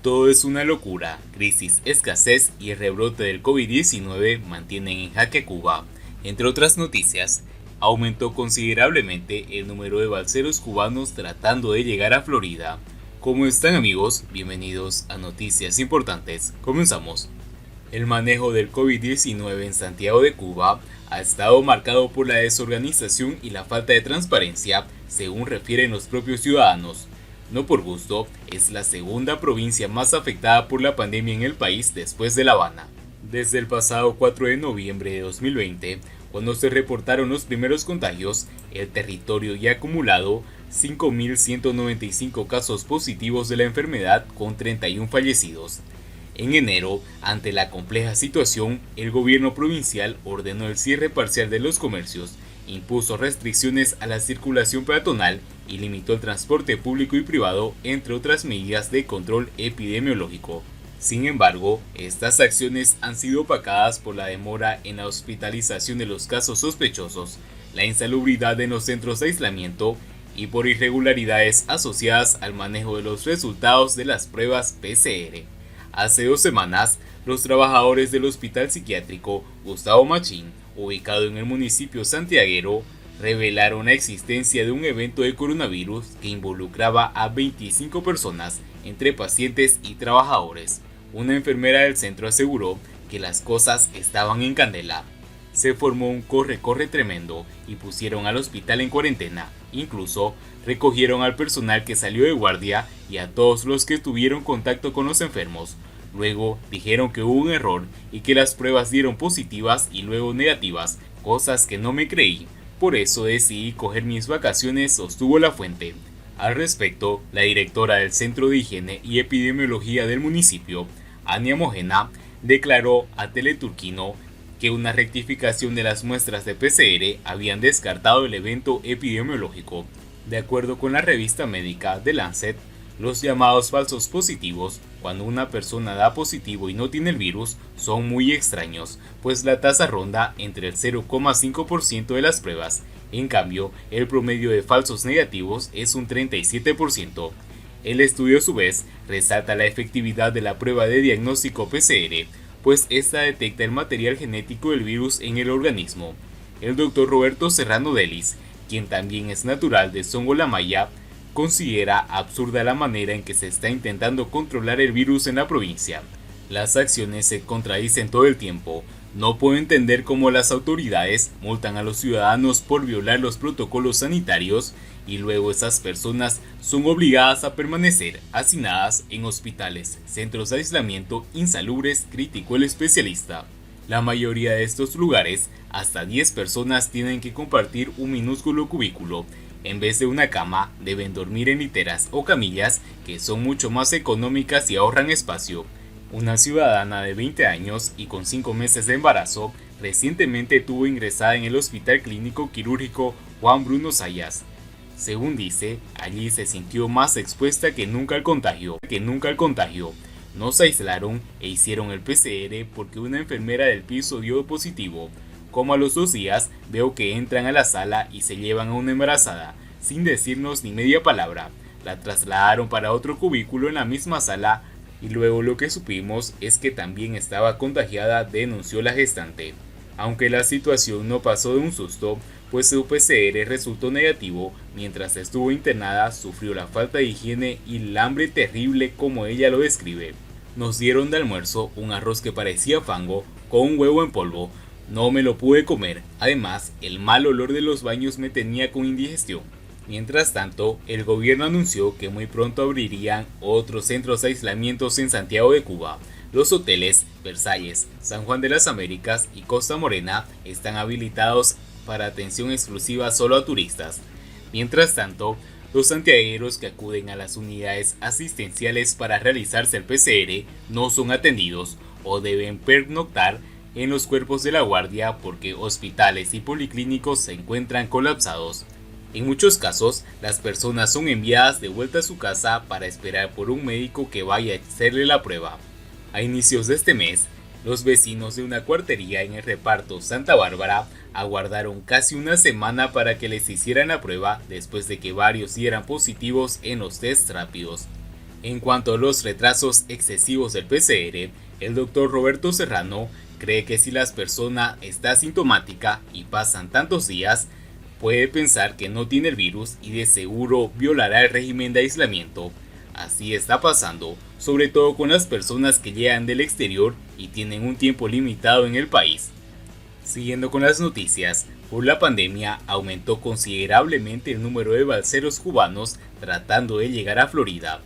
Todo es una locura. Crisis, escasez y el rebrote del COVID-19 mantienen en jaque a Cuba. Entre otras noticias, aumentó considerablemente el número de balseros cubanos tratando de llegar a Florida. ¿Cómo están, amigos? Bienvenidos a Noticias Importantes. Comenzamos. El manejo del COVID-19 en Santiago de Cuba ha estado marcado por la desorganización y la falta de transparencia, según refieren los propios ciudadanos. No por gusto, es la segunda provincia más afectada por la pandemia en el país después de La Habana. Desde el pasado 4 de noviembre de 2020, cuando se reportaron los primeros contagios, el territorio ya ha acumulado 5.195 casos positivos de la enfermedad con 31 fallecidos. En enero, ante la compleja situación, el gobierno provincial ordenó el cierre parcial de los comercios, impuso restricciones a la circulación peatonal y limitó el transporte público y privado, entre otras medidas de control epidemiológico. Sin embargo, estas acciones han sido opacadas por la demora en la hospitalización de los casos sospechosos, la insalubridad en los centros de aislamiento y por irregularidades asociadas al manejo de los resultados de las pruebas PCR. Hace 2 semanas, los trabajadores del Hospital Psiquiátrico Gustavo Machín, ubicado en el municipio santiaguero, revelaron la existencia de un evento de coronavirus que involucraba a 25 personas, entre pacientes y trabajadores. Una enfermera del centro aseguró que las cosas estaban en candela. Se formó un corre-corre tremendo y pusieron al hospital en cuarentena. Incluso recogieron al personal que salió de guardia y a todos los que tuvieron contacto con los enfermos. Luego dijeron que hubo un error y que las pruebas dieron positivas y luego negativas, cosas que no me creí. Por eso decidí coger mis vacaciones, sostuvo la fuente. Al respecto, la directora del Centro de Higiene y Epidemiología del municipio, Ania Mojena, declaró a Teleturquino que una rectificación de las muestras de PCR habían descartado el evento epidemiológico. De acuerdo con la revista médica The Lancet, los llamados falsos positivos, cuando una persona da positivo y no tiene el virus, son muy extraños, pues la tasa ronda entre el 0,5% de las pruebas. En cambio, el promedio de falsos negativos es un 37%. El estudio a su vez resalta la efectividad de la prueba de diagnóstico PCR, pues esta detecta el material genético del virus en el organismo. El doctor Roberto Serrano Delis, quien también es natural de Songolamaya, considera absurda la manera en que se está intentando controlar el virus en la provincia. Las acciones se contradicen todo el tiempo. No puedo entender cómo las autoridades multan a los ciudadanos por violar los protocolos sanitarios y luego esas personas son obligadas a permanecer hacinadas en hospitales, centros de aislamiento insalubres, criticó el especialista. La mayoría de estos lugares, hasta 10 personas tienen que compartir un minúsculo cubículo. En vez de una cama, deben dormir en literas o camillas que son mucho más económicas y ahorran espacio. Una ciudadana de 20 años y con 5 meses de embarazo recientemente tuvo ingresada en el Hospital Clínico Quirúrgico Juan Bruno Zayas. Según dice, allí se sintió más expuesta que nunca al contagio. No se aislaron e hicieron el PCR porque una enfermera del piso dio positivo. Como a los 2 días, veo que entran a la sala y se llevan a una embarazada, sin decirnos ni media palabra. La trasladaron para otro cubículo en la misma sala y luego lo que supimos es que también estaba contagiada, denunció la gestante. Aunque la situación no pasó de un susto, pues su PCR resultó negativo, mientras estuvo internada sufrió la falta de higiene y el hambre terrible como ella lo describe. Nos dieron de almuerzo un arroz que parecía fango con un huevo en polvo. No me lo pude comer, además el mal olor de los baños me tenía con indigestión. Mientras tanto, el gobierno anunció que muy pronto abrirían otros centros de aislamiento en Santiago de Cuba. Los hoteles Versalles, San Juan de las Américas y Costa Morena están habilitados para atención exclusiva solo a turistas. Mientras tanto, los santiagueros que acuden a las unidades asistenciales para realizarse el PCR no son atendidos o deben pernoctar en los cuerpos de la guardia porque hospitales y policlínicos se encuentran colapsados. En muchos casos, las personas son enviadas de vuelta a su casa para esperar por un médico que vaya a hacerle la prueba. A inicios de este mes, los vecinos de una cuartería en el reparto Santa Bárbara aguardaron casi una semana para que les hicieran la prueba después de que varios dieran positivos en los test rápidos. En cuanto a los retrasos excesivos del PCR, el doctor Roberto Serrano cree que si la persona está asintomática y pasan tantos días, puede pensar que no tiene el virus y de seguro violará el régimen de aislamiento. Así está pasando, sobre todo con las personas que llegan del exterior y tienen un tiempo limitado en el país. Siguiendo con las noticias, por la pandemia aumentó considerablemente el número de balseros cubanos tratando de llegar a Florida.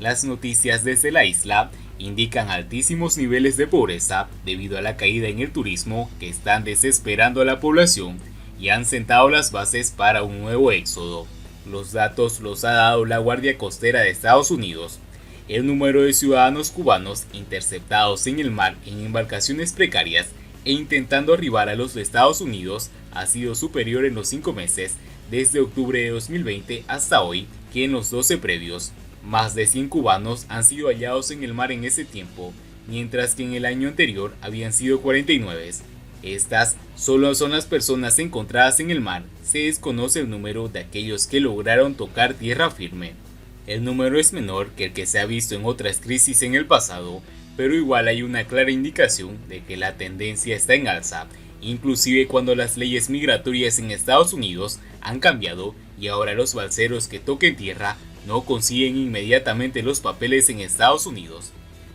Las noticias desde la isla indican altísimos niveles de pobreza debido a la caída en el turismo que están desesperando a la población y han sentado las bases para un nuevo éxodo. Los datos los ha dado la Guardia Costera de Estados Unidos. El número de ciudadanos cubanos interceptados en el mar en embarcaciones precarias e intentando arribar a los Estados Unidos ha sido superior en los 5 meses, desde octubre de 2020 hasta hoy, que en los 12 previos. Más de 100 cubanos han sido hallados en el mar en ese tiempo, mientras que en el año anterior habían sido 49. Estas solo son las personas encontradas en el mar. Se desconoce el número de aquellos que lograron tocar tierra firme. El número es menor que el que se ha visto en otras crisis en el pasado, pero igual hay una clara indicación de que la tendencia está en alza, inclusive cuando las leyes migratorias en Estados Unidos han cambiado y ahora los balseros que toquen tierra no consiguen inmediatamente los papeles en Estados Unidos.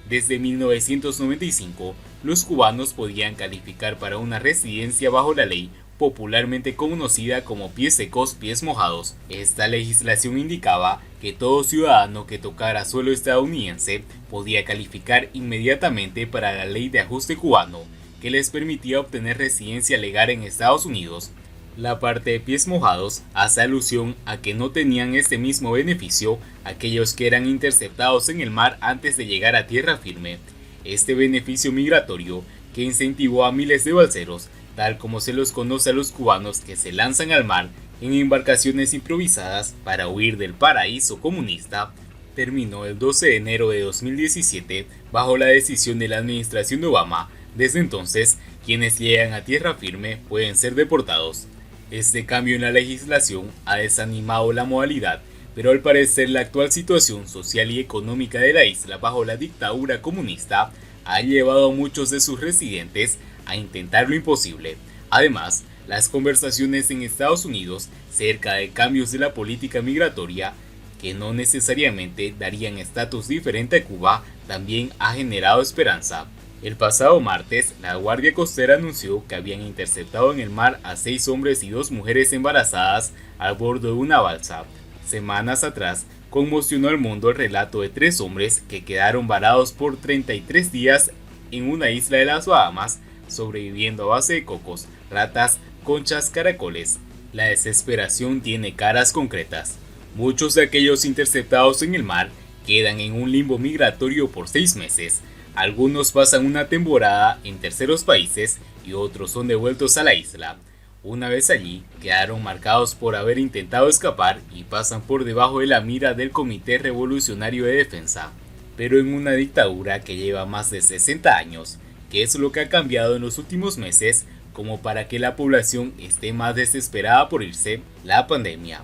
Desde 1995, los cubanos podían calificar para una residencia bajo la ley popularmente conocida como pies secos, pies mojados. Esta legislación indicaba que todo ciudadano que tocara suelo estadounidense podía calificar inmediatamente para la ley de ajuste cubano, que les permitía obtener residencia legal en Estados Unidos. La parte de pies mojados hace alusión a que no tenían este mismo beneficio aquellos que eran interceptados en el mar antes de llegar a tierra firme. Este beneficio migratorio que incentivó a miles de balseros, tal como se los conoce a los cubanos que se lanzan al mar en embarcaciones improvisadas para huir del paraíso comunista, terminó el 12 de enero de 2017 bajo la decisión de la administración de Obama. Desde entonces, quienes llegan a tierra firme pueden ser deportados. Este cambio en la legislación ha desanimado la modalidad, pero al parecer la actual situación social y económica de la isla bajo la dictadura comunista ha llevado a muchos de sus residentes a intentar lo imposible. Además, las conversaciones en Estados Unidos cerca de cambios de la política migratoria, que no necesariamente darían estatus diferente a Cuba, también ha generado esperanza. El pasado martes, la Guardia Costera anunció que habían interceptado en el mar a 6 hombres y 2 mujeres embarazadas a bordo de una balsa. Semanas atrás, conmocionó al mundo el relato de 3 hombres que quedaron varados por 33 días en una isla de las Bahamas, sobreviviendo a base de cocos, ratas, conchas, caracoles. La desesperación tiene caras concretas. Muchos de aquellos interceptados en el mar quedan en un limbo migratorio por 6 meses. Algunos pasan una temporada en terceros países y otros son devueltos a la isla. Una vez allí, quedaron marcados por haber intentado escapar y pasan por debajo de la mira del Comité Revolucionario de Defensa. Pero en una dictadura que lleva más de 60 años, ¿qué es lo que ha cambiado en los últimos meses como para que la población esté más desesperada por irse? La pandemia.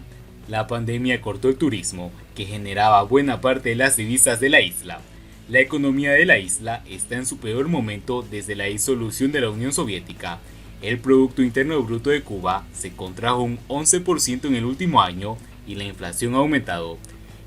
La pandemia cortó el turismo, que generaba buena parte de las divisas de la isla. La economía de la isla está en su peor momento desde la disolución de la Unión Soviética. El Producto Interno Bruto de Cuba se contrajo un 11% en el último año y la inflación ha aumentado.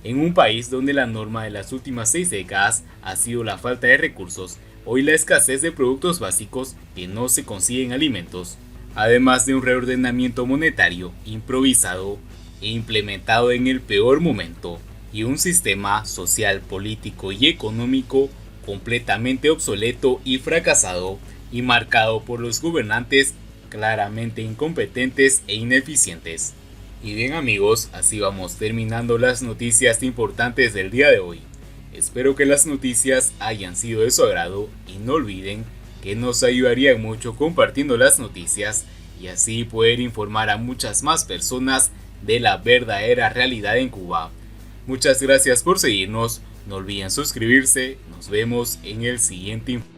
En un país donde la norma de las últimas 6 décadas ha sido la falta de recursos, hoy la escasez de productos básicos que no se consiguen alimentos, además de un reordenamiento monetario improvisado e implementado en el peor momento, y un sistema social, político y económico completamente obsoleto y fracasado, y marcado por los gobernantes claramente incompetentes e ineficientes. Y bien amigos, así vamos terminando las noticias importantes del día de hoy. Espero que las noticias hayan sido de su agrado y no olviden que nos ayudarían mucho compartiendo las noticias y así poder informar a muchas más personas de la verdadera realidad en Cuba. Muchas gracias por seguirnos, no olviden suscribirse, nos vemos en el siguiente informe.